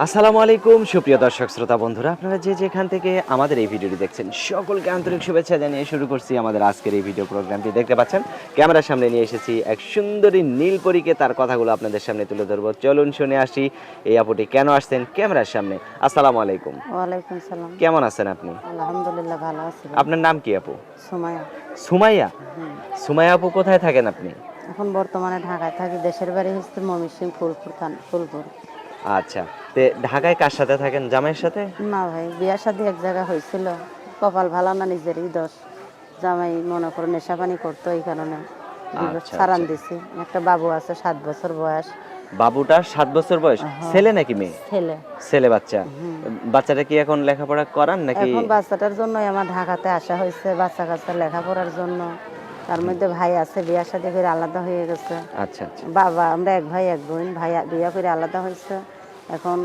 আসসালামু আলাইকুম সুপ্রিয় দর্শক শ্রোতা বন্ধুরা, আপনারা যে যেখান থেকে আমাদের এই ভিডিওটি দেখছেন সকলকে আন্তরিক শুভেচ্ছা জানিয়ে শুরু করছি আমাদের আজকের এই ভিডিও প্রোগ্রামটি। দেখতে পাচ্ছেন ক্যামেরার সামনে নিয়ে এসেছি এক সুন্দরী নীলপরীকে, তার কথাগুলো আপনাদের সামনে তুলে ধরবো। চলুন শুনে আসি এই আপুটি কেন আসছেন ক্যামেরার সামনে। আসসালামু আলাইকুম। ওয়ালাইকুম সালাম। কেমন আছেন আপনি? আলহামদুলিল্লাহ ভালো আছি ভাই। আপনার নাম কি আপু? সুমাইয়া। সুমাইয়া। হুম। সুমাইয়া আপু, কোথায় থাকেন আপনি? এখন বর্তমানে ঢাকায় থাকি। দেশের বাড়ি হচ্ছে ময়মনসিংহ ফুলপুর। আচ্ছা, তে ঢাকায় কার সাথে থাকেন? জামাইয়ের সাথে? না ভাই, বিয়া শাদী এক জায়গায় হয়েছিল। কপাল ভালো না, নিজেরই দোষ। জামাই মনে করে নেশা পানি করতো, এই কারণে আচ্ছা সারান আচ্ছা। দিছি। একটা বাবু আছে 7 বছর বয়স। বাবুটার 7 বছর বয়স? হ্যাঁ, ছেলে নাকি মেয়ে? ছেলে। ছেলে বাচ্চা। হুম। বাচ্চাটা কি এখন লেখাপড়া করান নাকি? এখন বাচ্চাটার জন্যই আমার ঢাকাতে আসা হয়েছে, বাচ্চা কাচ্চা লেখাপড়ার জন্য। তার মধ্যে ভাই আছে, বিয়া শাদী করে আলাদা হয়ে গেছে। আচ্ছা আচ্ছা। বাবা, আমরা এক ভাই এক বোন। ভাই বিয়া করে আলাদা হয়েছে। এখন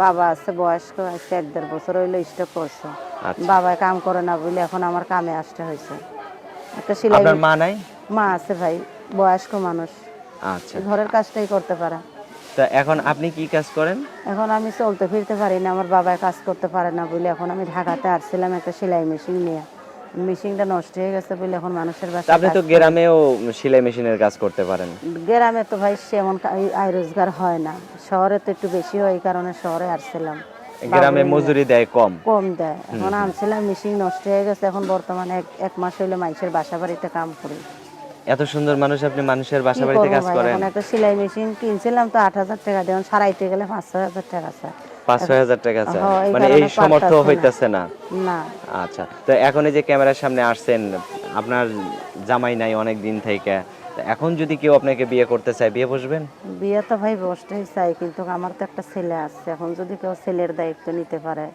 বাবা আছে বয়স্ক, আজকে 1-1.5 বছর হইলো স্ট্রোক করছে। আচ্ছা। বাবা কাম করে না বলে এখন আমার কামে আসতে হয়েছে। একটা সেলাই আপনার মা নাই? মা আছে ভাই, বয়স্ক মানুষ, আচ্ছা। ঘরের কাজটাই করতে পারে। তা এখন আপনি কি কাজ করেন? এখন আমি চলতে ফিরতে পারি না, আমার বাবা কাজ করতে পারে না বলে এখন আমি ঢাকাতে আসছিলাম একটা সেলাই মেশিন নিয়ে। মেশিনটা নষ্ট হয়ে গেছে বলে এখন মানুষের তা বাসায় আপনি কাজ তো করি। গ্রামেও সেলাই মেশিনের কাজ করতে পারেন। গ্রামে তো ভাই সেমন আয় রোজগার হয় না, শহরে তো একটু বেশি হয়, এই কারণে শহরে আসছিলাম। গ্রামে বাবুরে নিয়ে মজুরি দেয় কম। কম দেয়। এখন আনছিলাম, মেশিন নষ্ট হয়ে গেছে। এখন বর্তমানে এক মাস হইলে মানুষের বাসা বাড়িতে কাম করি। এত সুন্দর মানুষ, আপনি মানুষের কি বাসা বাড়িতে করবো কাজ ভাই, করেন? এখন একটা সেলাই মেশিন কিনছিলাম তো 8,000 টাকা দিয়ে, এখন সারাইতে গেলে 5-6 হাজার টাকা চায়। 5-6 হাজার টাকা চায়? এই মানে এই কারণে সমর্থ পারতাছি না। হইতাছে না? না। আচ্ছা, তো এখন এই যে ক্যামেরার সামনে আসছেন, আপনার জামাই নাই অনেক দিন থেকে, তো এখন যদি কেউ আপনাকে বিয়ে করতে চায়, বিয়ে বসবেন? বিয়ে তো ভাই বসতেই চাই, কিন্তু আমার তো একটা ছেলে আছে। এখন যদি কেউ ছেলের দায়িত্ব নিতে পারে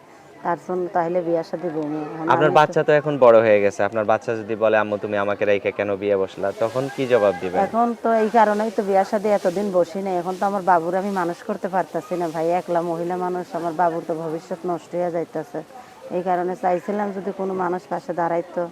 তার জন্য তাহলে বিয়ে শাদী বমি। এখন আপনার আমি তো বাচ্চা তো এখন বড় হয়ে গেছে, আপনার বাচ্চা যদি বলে আম্মু তুমি আমাকে রেখে কেন বিয়ে বসলা, তখন কি জবাব দিবেন? এখন তো এই কারণেই তো বিয়ে শাদী এতদিন বসি নাই। এখন তো আমার বাবুর আমি মানুষ করতে পারতাছি না ভাই, একলা মহিলা মানুষ, আমার বাবুর তো ভবিষ্যৎ নষ্ট হয়ে যাইতেছে। এই কারণে চাইছিলাম যদি কোনো মানুষ পাশে দাঁড়াইতো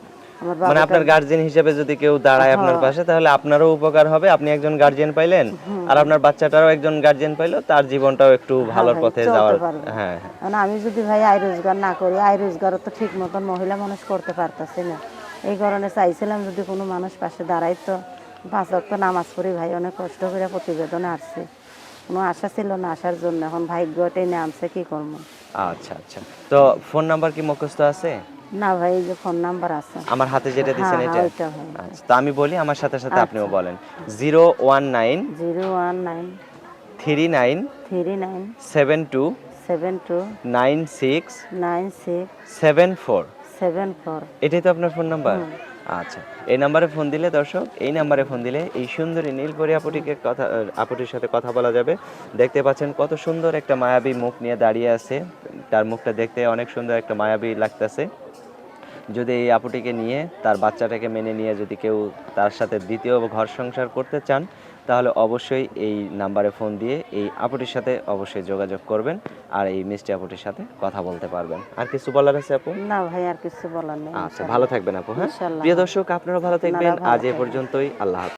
আমার মানে বাবুটা। আপনার গার্জিয়ান হিসেবে যদি কেউ দাঁড়ায় আপনার হ্যাঁ। পাশে, তাহলে আপনারও উপকার হবে, আপনি একজন গার্জিয়ান পাইলেন, আর আপনার বাচ্চাটারও একজন গার্জিয়ান পাইলো, তার জীবনটাও একটু হ্যাঁ ভালোর ভাই, পথে চলতে যাওয়ার। পারবে। হ্যাঁ হ্যাঁ। মানে আমি যদি ভাই আয় রোজগার না করি, আয় রোজগারও তো ঠিক মতন মহিলা মানুষ করতে পারতাছি না। এই কারণে চাইছিলাম যদি কোনো মানুষ পাশে দাঁড়াইতো। 5 ওয়াক্ত নামাজ পড়ি ভাই, অনেক কষ্ট করে প্রতিবেদনে আসছি। কোনো আশা ছিল না আসার জন্য, এখন ভাগ্যটাই নামছে, কি করবো। আচ্ছা আচ্ছা। তো ফোন নাম্বার কি মুখস্থ আছে? না ভাই, এই যে ফোন নাম্বার আছে। আমার হাতে যেটা হ্যাঁ দিছেন হ্যাঁ, এটা? ওইটা ভাই, ওইটা। আচ্ছা, তো আমি বলি, আমার সাথে সাথে আপনিও আচ্ছা। বলেন। 019 019 39 39 72 72 96 96 74। 74। এটাই তো আপনার ফোন নাম্বার? আচ্ছা, এই নাম্বারে ফোন দিলে দর্শক, এই নাম্বারে ফোন দিলে এই সুন্দরী নীলপরী আপুটির সাথে কথা বলা যাবে। দেখতে পাচ্ছেন কত সুন্দর একটা মায়াবী মুখ নিয়ে দাঁড়িয়ে আছে, তার মুখটা দেখতে অনেক সুন্দর একটা মায়াবী লাগতেছে। যদি এই আপুটিকে নিয়ে, তার বাচ্চাটাকে মেনে নিয়ে যদি কেউ তার সাথে দ্বিতীয় ঘর সংসার করতে চান, তাহলে অবশ্যই এই নাম্বারে ফোন দিয়ে এই আপুটির সাথে অবশ্যই যোগাযোগ করবেন, আর এই মিষ্টি আপুটির সাথে কথা বলতে পারবেন। আর কিছু বলার আছে আপু? না ভাই, আর কিছু বলার নেই। আচ্ছা, ভালো ইনশাল্লাহ। থাকবেন আপু। হ্যাঁ, ইনশাল্লাহ। প্রিয় দর্শক, আপনারা ভালো থাকবেন। আপনারা ভালো আজ এ থাকবেন। পর্যন্তই। আল্লাহ হাফেজ।